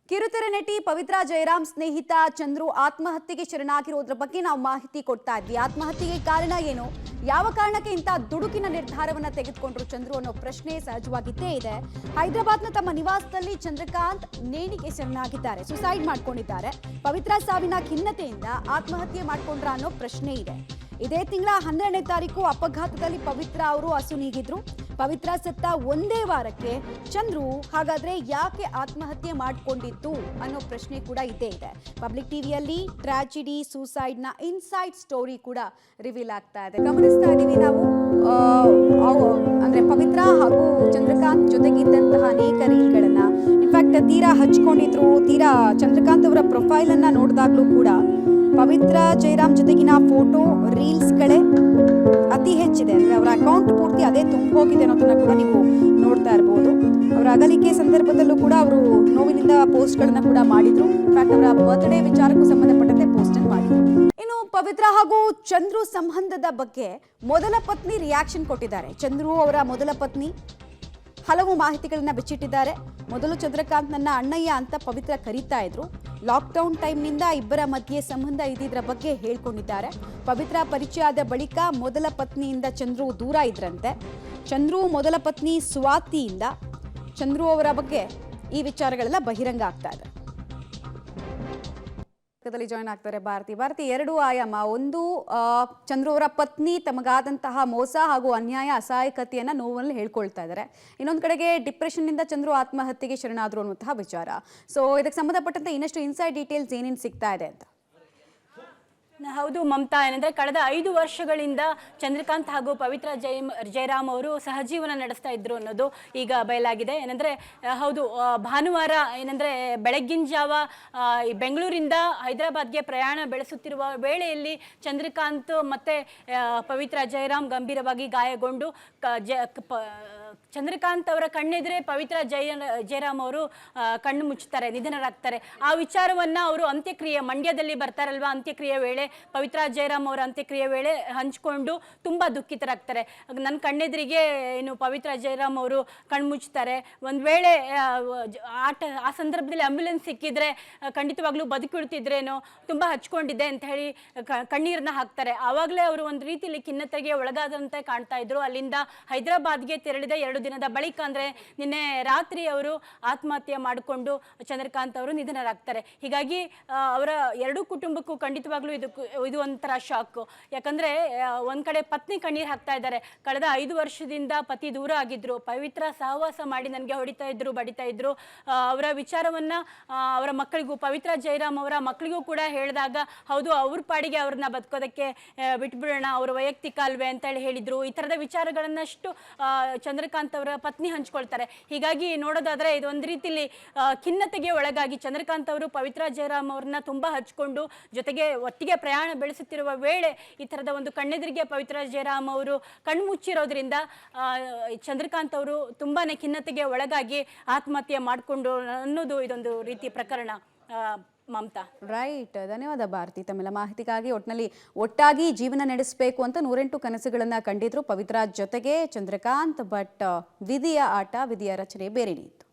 ಕಿರುತೆರೆ ನಟಿ ಪವಿತ್ರಾ ಜಯರಾಮ್ ಸ್ನೇಹಿತ ಚಂದ್ರು ಆತ್ಮಹತ್ಯೆಗೆ ಶರಣಾಗಿರೋದ್ರ ಬಗ್ಗೆ ನಾವು ಮಾಹಿತಿ ಕೊಡ್ತಾ ಇದ್ವಿ. ಆತ್ಮಹತ್ಯೆಗೆ ಕಾರಣ ಏನು, ಯಾವ ಕಾರಣಕ್ಕೆ ಇಂಥ ದುಡುಕಿನ ನಿರ್ಧಾರವನ್ನ ತೆಗೆದುಕೊಂಡ್ರು ಚಂದ್ರು ಅನ್ನೋ ಪ್ರಶ್ನೆ ಸಹಜವಾಗಿದ್ದೇ ಇದೆ. ಹೈದರಾಬಾದ್ನ ತಮ್ಮ ನಿವಾಸದಲ್ಲಿ ಚಂದ್ರಕಾಂತ್ ನೇಣಿಗೆ ಶರಣಾಗಿದ್ದಾರೆ, ಸುಸೈಡ್ ಮಾಡ್ಕೊಂಡಿದ್ದಾರೆ. ಪವಿತ್ರಾ ಸಾವಿನ ಖಿನ್ನತೆಯಿಂದ ಆತ್ಮಹತ್ಯೆ ಮಾಡ್ಕೊಂಡ್ರ ಅನ್ನೋ ಪ್ರಶ್ನೆ ಇದೆ. ಇದೇ ತಿಂಗಳ 12ನೇ ತಾರೀಕು ಅಪಘಾತದಲ್ಲಿ ಪವಿತ್ರಾ ಅವರು ಅಸುನೀಗಿದ್ರು. ಪವಿತ್ರಾ ಸತ್ತ ಒಂದೇ ವಾರಕ್ಕೆ ಚಂದ್ರು ಹಾಗಾದ್ರೆ ಯಾಕೆ ಆತ್ಮಹತ್ಯೆ ಮಾಡಿಕೊಂಡಿದ್ದು ಅನ್ನೋ ಪ್ರಶ್ನೆ ಕೂಡ ಇದ್ದೇ ಇದೆ. ಪಬ್ಲಿಕ್ ಟಿವಿಯಲ್ಲಿ ಟ್ರಾಜಿಡಿ ಸೂಸೈಡ್ ನ ಇನ್ಸೈಡ್ ಸ್ಟೋರಿ ಕೂಡ ರಿವೀಲ್ ಆಗ್ತಾ ಇದೆ. ಗಮನಿಸ್ತಾ ಇದೀವಿ ನಾವು ಅಂದ್ರೆ ಪವಿತ್ರಾ ಹಾಗೂ ಚಂದ್ರಕಾಂತ್ ಜೊತೆಗಿದ್ದಂತಹ ಅನೇಕ ರೀಲ್ಗಳನ್ನ, ಇನ್ಫ್ಯಾಕ್ಟ್ ತೀರಾ ಹಚ್ಕೊಂಡಿದ್ರು. ತೀರಾ ಚಂದ್ರಕಾಂತ್ ಅವರ ಪ್ರೊಫೈಲ್ ಅನ್ನ ನೋಡಿದಾಗ್ಲೂ ಕೂಡ ಪವಿತ್ರಾ ಜಯರಾಮ್ ಜೊತೆಗಿನ ಫೋಟೋ ರೀಲ್ಸ್ಗಳೇ ಅತಿ ಹೆಚ್ಚಿದೆ. ಅಂದ್ರೆ ಅವರ ಅಕೌಂಟ್ ಪೂರ್ತಿ ಅದೇ ತುಂಬ ಹೋಗಿದೆ ಅನ್ನೋದನ್ನ ಕೂಡ ನೀವು ನೋಡ್ತಾ ಇರಬಹುದು. ಅವರ ಅಗಲಿಕೆ ಸಂದರ್ಭದಲ್ಲೂ ಕೂಡ ಅವರು ನೋವಿನಿಂದ ಪೋಸ್ಟ್ಗಳನ್ನ ಕೂಡ ಮಾಡಿದ್ರು. ಇನ್ಫ್ಯಾಕ್ಟ್ ಅವರ ಬರ್ತ್ಡೇ ವಿಚಾರಕ್ಕೂ ಸಂಬಂಧಪಟ್ಟಂತೆ ಪೋಸ್ಟ್ ಅನ್ನು ಮಾಡಿದ್ರು. ಇನ್ನು ಪವಿತ್ರಾ ಹಾಗೂ ಚಂದ್ರು ಸಂಬಂಧದ ಬಗ್ಗೆ ಮೊದಲ ಪತ್ನಿ ರಿಯಾಕ್ಷನ್ ಕೊಟ್ಟಿದ್ದಾರೆ. ಚಂದ್ರು ಅವರ ಮೊದಲ ಪತ್ನಿ ಹಲವು ಮಾಹಿತಿಗಳನ್ನ ಬಿಚ್ಚಿಟ್ಟಿದ್ದಾರೆ. ಮೊದಲು ಚಂದ್ರಕಾಂತ್ ನನ್ನ ಅಣ್ಣಯ್ಯ ಅಂತ ಪವಿತ್ರ ಕರೀತಾ ಇದ್ರು. ಲಾಕ್ಡೌನ್ ಟೈಮ್ನಿಂದ ಇಬ್ಬರ ಮಧ್ಯೆ ಸಂಬಂಧ ಇದ್ದಿದ್ರ ಬಗ್ಗೆ ಹೇಳ್ಕೊಂಡಿದ್ದಾರೆ. ಪವಿತ್ರ ಪರಿಚಯ ಆದ ಬಳಿಕ ಮೊದಲ ಪತ್ನಿಯಿಂದ ಚಂದ್ರು ದೂರ ಇದ್ರಂತೆ. ಚಂದ್ರು ಮೊದಲ ಪತ್ನಿ ಸ್ವಾತಿಯಿಂದ ಚಂದ್ರು ಅವರ ಬಗ್ಗೆ ಈ ವಿಚಾರಗಳೆಲ್ಲ ಬಹಿರಂಗ ಆಗ್ತಾ ಇದೆ. ಜಾಯ್ನ್ ಆಗ್ತಾರೆ ಭಾರತಿ. ಎರಡು ಆಯಾಮ. ಒಂದು, ಚಂದ್ರು ಅವರ ಪತ್ನಿ ತಮಗಾದಂತಹ ಮೋಸ ಹಾಗೂ ಅನ್ಯಾಯ ಅಸಹಾಯಕತೆಯನ್ನ ನೋವಲ್ಲಿ ಹೇಳ್ಕೊಳ್ತಾ ಇದ್ದಾರೆ. ಇನ್ನೊಂದು ಕಡೆಗೆ ಡಿಪ್ರೆಷನ್ ನಿಂದ ಚಂದ್ರು ಆತ್ಮಹತ್ಯೆಗೆ ಶರಣಾದ್ರು ಅನ್ನುವಂತಹ ವಿಚಾರ. ಸೊ ಇದಕ್ಕೆ ಸಂಬಂಧಪಟ್ಟಂತೆ ಇನ್ನಷ್ಟು ಇನ್ಸೈಡ್ ಡೀಟೇಲ್ಸ್ ಏನೇನು ಸಿಗ್ತಾ ಇದೆ ಅಂತ. ಹೌದು ಮಮತಾ, ಏನಂದ್ರೆ ಕಳೆದ 5 ವರ್ಷಗಳಿಂದ ಚಂದ್ರಕಾಂತ್ ಹಾಗೂ ಪವಿತ್ರಾ ಜಯರಾಮ್ ಅವರು ಸಹಜೀವನ ನಡೆಸ್ತಾ ಇದ್ರು ಅನ್ನೋದು ಈಗ ಬಯಲಾಗಿದೆ. ಏನಂದ್ರೆ ಹೌದು, ಭಾನುವಾರ ಏನಂದ್ರೆ ಬೆಳಗ್ಗಿನ ಜಾವ ಬೆಂಗಳೂರಿಂದ ಹೈದರಾಬಾದ್ಗೆ ಪ್ರಯಾಣ ಬೆಳೆಸುತ್ತಿರುವ ವೇಳೆಯಲ್ಲಿ ಚಂದ್ರಕಾಂತ್ ಮತ್ತೆ ಪವಿತ್ರಾ ಜಯರಾಮ್ ಗಂಭೀರವಾಗಿ ಗಾಯಗೊಂಡು ಚಂದ್ರಕಾಂತ್ ಅವರ ಕಣ್ಣೆದುರೇ ಪವಿತ್ರಾ ಜಯರಾಮ್ ಅವರು ಕಣ್ಣು ಮುಚ್ಚುತ್ತಾರೆ, ನಿಧನರಾಗ್ತಾರೆ. ಆ ವಿಚಾರವನ್ನ ಅವರು ಅಂತ್ಯಕ್ರಿಯೆ ಮಂಡ್ಯದಲ್ಲಿ ಬರ್ತಾರಲ್ವಾ, ಅಂತ್ಯಕ್ರಿಯೆ ವೇಳೆ ಪವಿತ್ರಾ ಜಯರಾಮ್ ಅವರ ಅಂತ್ಯಕ್ರಿಯೆ ವೇಳೆ ಹಂಚಿಕೊಂಡು ತುಂಬಾ ದುಃಖಿತರಾಗ್ತಾರೆ. ನನ್ನ ಕಣ್ಣೆದುರಿಗೆ ಏನು ಪವಿತ್ರಾ ಜಯರಾಮ್ ಅವರು ಕಣ್ಣು ಮುಚ್ಚುತ್ತಾರೆ, ಒಂದ್ ವೇಳೆ ಆ ಸಂದರ್ಭದಲ್ಲಿ ಆಂಬ್ಯುಲೆನ್ಸ್ ಸಿಕ್ಕಿದ್ರೆ ಖಂಡಿತವಾಗ್ಲೂ ಬದುಕಿಡ್ತಿದ್ರೇನೋ, ತುಂಬಾ ಹಚ್ಕೊಂಡಿದ್ದೆ ಅಂತ ಹೇಳಿ ಕಣ್ಣೀರನ್ನ ಹಾಕ್ತಾರೆ. ಆವಾಗಲೇ ಅವರು ಒಂದು ರೀತಿಯಲ್ಲಿ ಖಿನ್ನತೆಗೆ ಒಳಗಾದಂತೆ ಕಾಣ್ತಾ ಇದ್ರು. ಅಲ್ಲಿಂದ ಹೈದರಾಬಾದ್ಗೆ ತೆರಳಿದ 2 ದಿನದ ಬಳಿಕ ಅಂದ್ರೆ ನಿನ್ನೆ ರಾತ್ರಿ ಅವರು ಆತ್ಮಹತ್ಯೆ ಮಾಡಿಕೊಂಡು ಚಂದ್ರಕಾಂತ್ ಅವರು ನಿಧನರಾಗ್ತಾರೆ. ಹೀಗಾಗಿ ಅವರ ಎರಡೂ ಕುಟುಂಬಕ್ಕೂ ಖಂಡಿತವಾಗ್ಲೂ ಇದು ಒಂಥರ ಶಾಕ್. ಯಾಕಂದ್ರೆ ಒಂದ್ ಕಡೆ ಪತ್ನಿ ಕಣ್ಣೀರ್ ಹಾಕ್ತಾ ಇದ್ದಾರೆ. ಕಳೆದ 5 ವರ್ಷದಿಂದ ಪತಿ ದೂರ ಆಗಿದ್ರು. ಪವಿತ್ರ ಸಹವಾಸ ಮಾಡಿ ನನಗೆ ಹೊಡಿತಾ ಇದ್ರು, ಬಡಿತಾ ಇದ್ರು. ಅವರ ವಿಚಾರವನ್ನ ಅವರ ಮಕ್ಕಳಿಗೂ, ಪವಿತ್ರಾ ಜಯರಾಮ್ ಅವರ ಮಕ್ಕಳಿಗೂ ಕೂಡ ಹೇಳಿದಾಗ ಹೌದು, ಅವ್ರ ಪಾಡಿಗೆ ಅವ್ರನ್ನ ಬದುಕೋದಕ್ಕೆ ಬಿಟ್ಬಿಡೋಣ, ಅವ್ರ ವೈಯಕ್ತಿಕ ಅಲ್ವೇ ಅಂತ ಹೇಳಿದ್ರು. ಈ ತರದ ವಿಚಾರಗಳನ್ನಷ್ಟು ಚಂದ್ರಕಾಂತ್ ಅವರ ಪತ್ನಿ ಹಂಚ್ಕೊಳ್ತಾರೆ. ಹೀಗಾಗಿ ನೋಡೋದಾದ್ರೆ ಇದೊಂದು ರೀತಿಲಿ ಖಿನ್ನತೆಗೆ ಒಳಗಾಗಿ ಚಂದ್ರಕಾಂತ್ ಅವರು ಪವಿತ್ರಾ ಜಯರಾಮ್ ಅವ್ರನ್ನ ತುಂಬಾ ಹಚ್ಕೊಂಡು ಜೊತೆಗೆ ಒಟ್ಟಿಗೆ ಪ್ರಯಾಣ ಬೆಳೆಸುತ್ತಿರುವ ವೇಳೆ ಈ ತರದ ಒಂದು ಕಣ್ಣೆದುರಿಗೆ ಪವಿತ್ರಾ ಜಯರಾಮ್ ಅವರು ಕಣ್ಣು ಮುಚ್ಚಿರೋದ್ರಿಂದ ಚಂದ್ರಕಾಂತ್ ಅವರು ತುಂಬಾನೇ ಖಿನ್ನತೆಗೆ ಒಳಗಾಗಿ ಆತ್ಮಹತ್ಯೆ ಮಾಡಿಕೊಂಡು ಅನ್ನೋದು ಇದೊಂದು ರೀತಿ ಪ್ರಕರಣ. ಮಮತಾ, ರೈಟ್. ಧನ್ಯವಾದ ಭಾರತಿ ತಮ್ಮೆಲ್ಲ ಮಾಹಿತಿಗಾಗಿ. ಒಟ್ಟಾಗಿ ಜೀವನ ನಡೆಸಬೇಕು ಅಂತ 108 ಕನಸುಗಳನ್ನ ಕಂಡಿದ್ರು ಪವಿತ್ರಾ ಜೊತೆಗೆ ಚಂದ್ರಕಾಂತ್. ಬಟ್ ವಿಧಿಯ ಆಟ, ವಿಧಿಯ ರಚನೆ ಬೇರೆನೇ ಇತ್ತು.